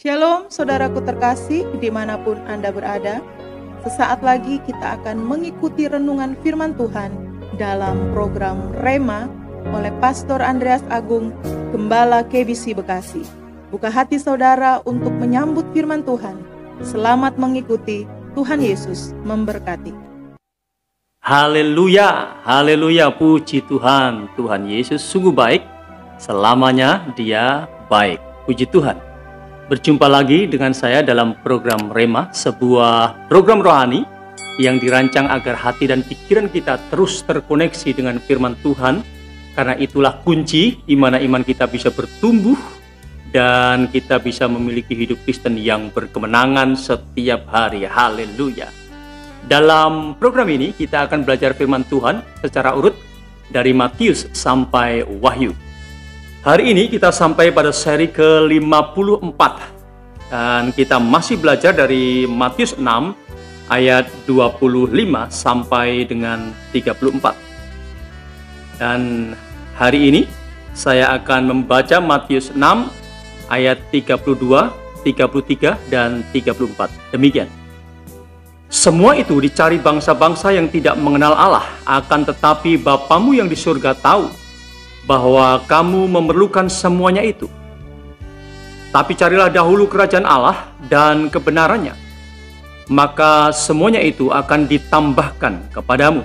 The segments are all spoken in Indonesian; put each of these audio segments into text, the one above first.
Shalom saudaraku terkasih dimanapun Anda berada. Sesaat lagi kita akan mengikuti renungan firman Tuhan dalam program Rema oleh Pastor Andreas Agung, Gembala KBC Bekasi. Buka hati saudara untuk menyambut firman Tuhan. Selamat mengikuti, Tuhan Yesus memberkati. Haleluya, haleluya, puji Tuhan. Tuhan Yesus sungguh baik, selamanya Dia baik. Puji Tuhan. Berjumpa lagi dengan saya dalam program Rema, sebuah program rohani yang dirancang agar hati dan pikiran kita terus terkoneksi dengan firman Tuhan. Karena itulah kunci di mana iman kita bisa bertumbuh dan kita bisa memiliki hidup Kristen yang berkemenangan setiap hari. Haleluya. Dalam program ini kita akan belajar firman Tuhan secara urut dari Matius sampai Wahyu. Hari ini kita sampai pada seri ke-54 dan kita masih belajar dari Matius 6 ayat 25 sampai dengan 34. Dan hari ini saya akan membaca Matius 6 ayat 32, 33 dan 34. Demikian. Semua itu dicari bangsa-bangsa yang tidak mengenal Allah, akan tetapi Bapamu yang di surga tahu bahwa kamu memerlukan semuanya itu. Tapi carilah dahulu kerajaan Allah dan kebenarannya, maka semuanya itu akan ditambahkan kepadamu.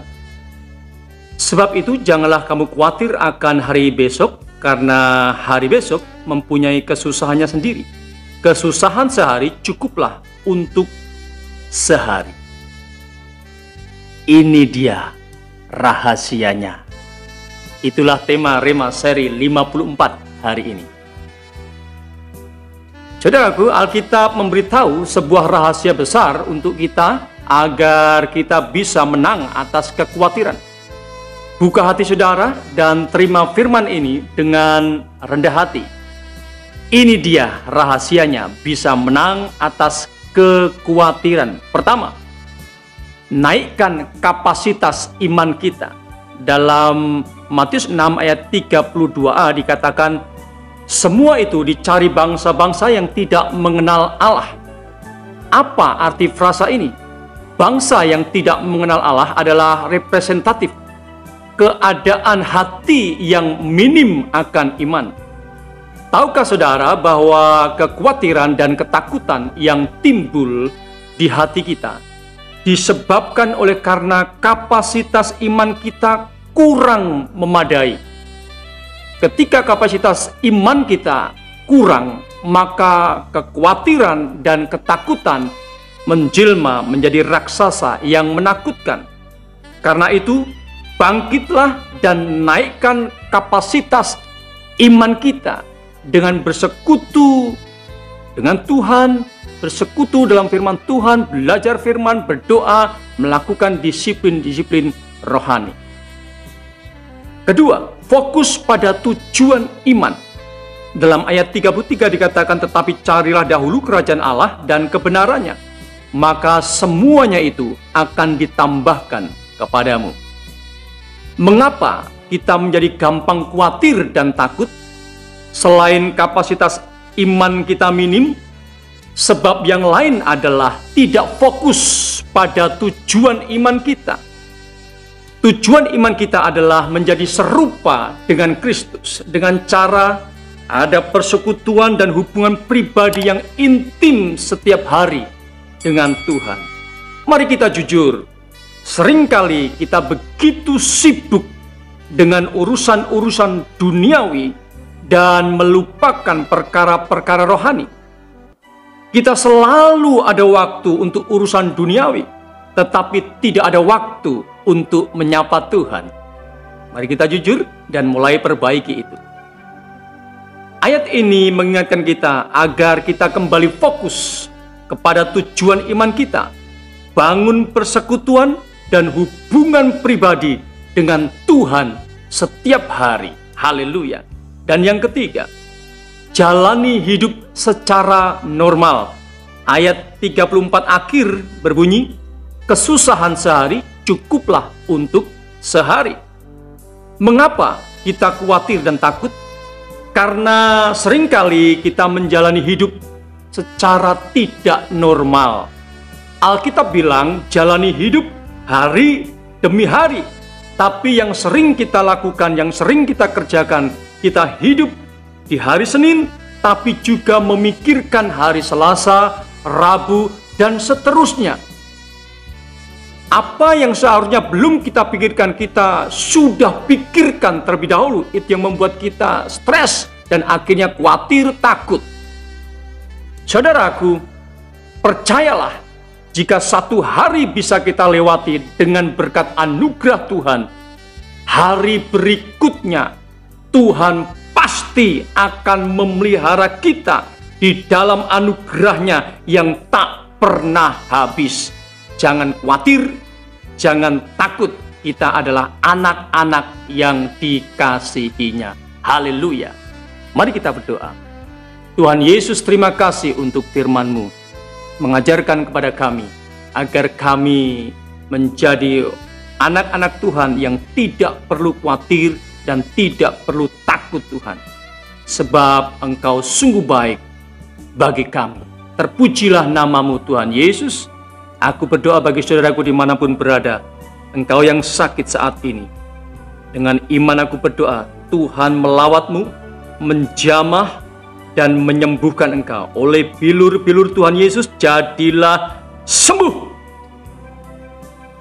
Sebab itu janganlah kamu khawatir akan hari besok, karena hari besok mempunyai kesusahannya sendiri. Kesusahan sehari cukuplah untuk sehari. Ini dia rahasianya. Itulah tema Rema seri 54 hari ini. Saudaraku, Alkitab memberitahu sebuah rahasia besar untuk kita agar kita bisa menang atas kekhawatiran. Buka hati saudara dan terima firman ini dengan rendah hati. Ini dia rahasianya bisa menang atas kekhawatiran. Pertama, naikkan kapasitas iman kita. Dalam Matius 6 ayat 32a dikatakan, semua itu dicari bangsa-bangsa yang tidak mengenal Allah. Apa arti frasa ini? Bangsa yang tidak mengenal Allah adalah representatif keadaan hati yang minim akan iman. Tahukah saudara bahwa kekhawatiran dan ketakutan yang timbul di hati kita disebabkan oleh karena kapasitas iman kita kurang memadai. Ketika kapasitas iman kita kurang, maka kekhawatiran dan ketakutan menjelma menjadi raksasa yang menakutkan. Karena itu, bangkitlah dan naikkan kapasitas iman kita dengan bersekutu dengan Tuhan, bersekutu dalam firman Tuhan, belajar firman, berdoa, melakukan disiplin-disiplin rohani. Kedua, fokus pada tujuan iman. Dalam ayat 33 dikatakan, tetapi carilah dahulu kerajaan Allah dan kebenarannya, maka semuanya itu akan ditambahkan kepadamu. Mengapa kita menjadi gampang khawatir dan takut? Selain kapasitas iman kita minim, sebab yang lain adalah tidak fokus pada tujuan iman kita. Tujuan iman kita adalah menjadi serupa dengan Kristus dengan cara ada persekutuan dan hubungan pribadi yang intim setiap hari dengan Tuhan. Mari kita jujur, seringkali kita begitu sibuk dengan urusan-urusan duniawi dan melupakan perkara-perkara rohani. Kita selalu ada waktu untuk urusan duniawi, tetapi tidak ada waktu untuk menyapa Tuhan. Mari kita jujur dan mulai perbaiki itu. Ayat ini mengingatkan kita agar kita kembali fokus kepada tujuan iman kita. Bangun persekutuan dan hubungan pribadi dengan Tuhan setiap hari. Haleluya. Dan yang ketiga, jalani hidup secara normal. Ayat 34 akhir berbunyi, kesusahan sehari cukuplah untuk sehari. Mengapa kita khawatir dan takut? Karena seringkali kita menjalani hidup secara tidak normal. Alkitab bilang jalani hidup hari demi hari. Tapi yang sering kita lakukan, yang sering kita kerjakan, kita hidup di hari Senin, tapi juga memikirkan hari Selasa, Rabu, dan seterusnya. Apa yang seharusnya belum kita pikirkan, kita sudah pikirkan terlebih dahulu. Itu yang membuat kita stres dan akhirnya khawatir, takut. Saudaraku, percayalah, jika satu hari bisa kita lewati dengan berkat anugerah Tuhan, hari berikutnya Tuhan pasti akan memelihara kita di dalam anugerahnya yang tak pernah habis. Jangan khawatir, jangan takut, kita adalah anak-anak yang dikasihinya. Haleluya. Mari kita berdoa. Tuhan Yesus, terima kasih untuk firman-Mu, mengajarkan kepada kami agar kami menjadi anak-anak Tuhan yang tidak perlu khawatir dan tidak perlu takut Tuhan. Sebab Engkau sungguh baik bagi kami. Terpujilah nama-Mu Tuhan Yesus. Aku berdoa bagi saudaraku dimanapun berada. Engkau yang sakit saat ini. Dengan iman aku berdoa, Tuhan melawat-Mu, menjamah dan menyembuhkan engkau. Oleh bilur-bilur Tuhan Yesus, jadilah sembuh.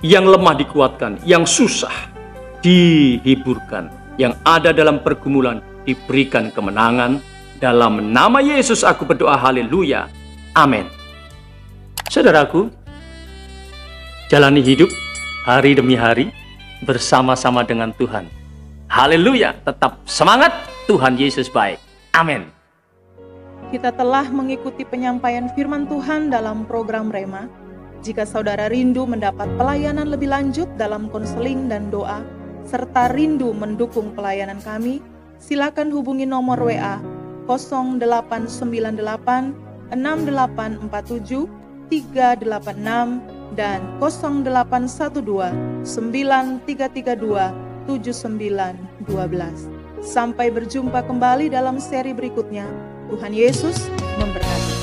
Yang lemah dikuatkan, yang susah dihiburkan, yang ada dalam pergumulan diberikan kemenangan. Dalam nama Yesus aku berdoa, haleluya, amin. Saudaraku, jalani hidup hari demi hari bersama-sama dengan Tuhan. Haleluya, tetap semangat, Tuhan Yesus baik. Amin. Kita telah mengikuti penyampaian firman Tuhan dalam program Rema. Jika saudara rindu mendapat pelayanan lebih lanjut dalam konseling dan doa, serta rindu mendukung pelayanan kami, silakan hubungi nomor WA 0898 6847 386 dan 0812 9332 7912. Sampai berjumpa kembali dalam seri berikutnya. Tuhan Yesus memberkati.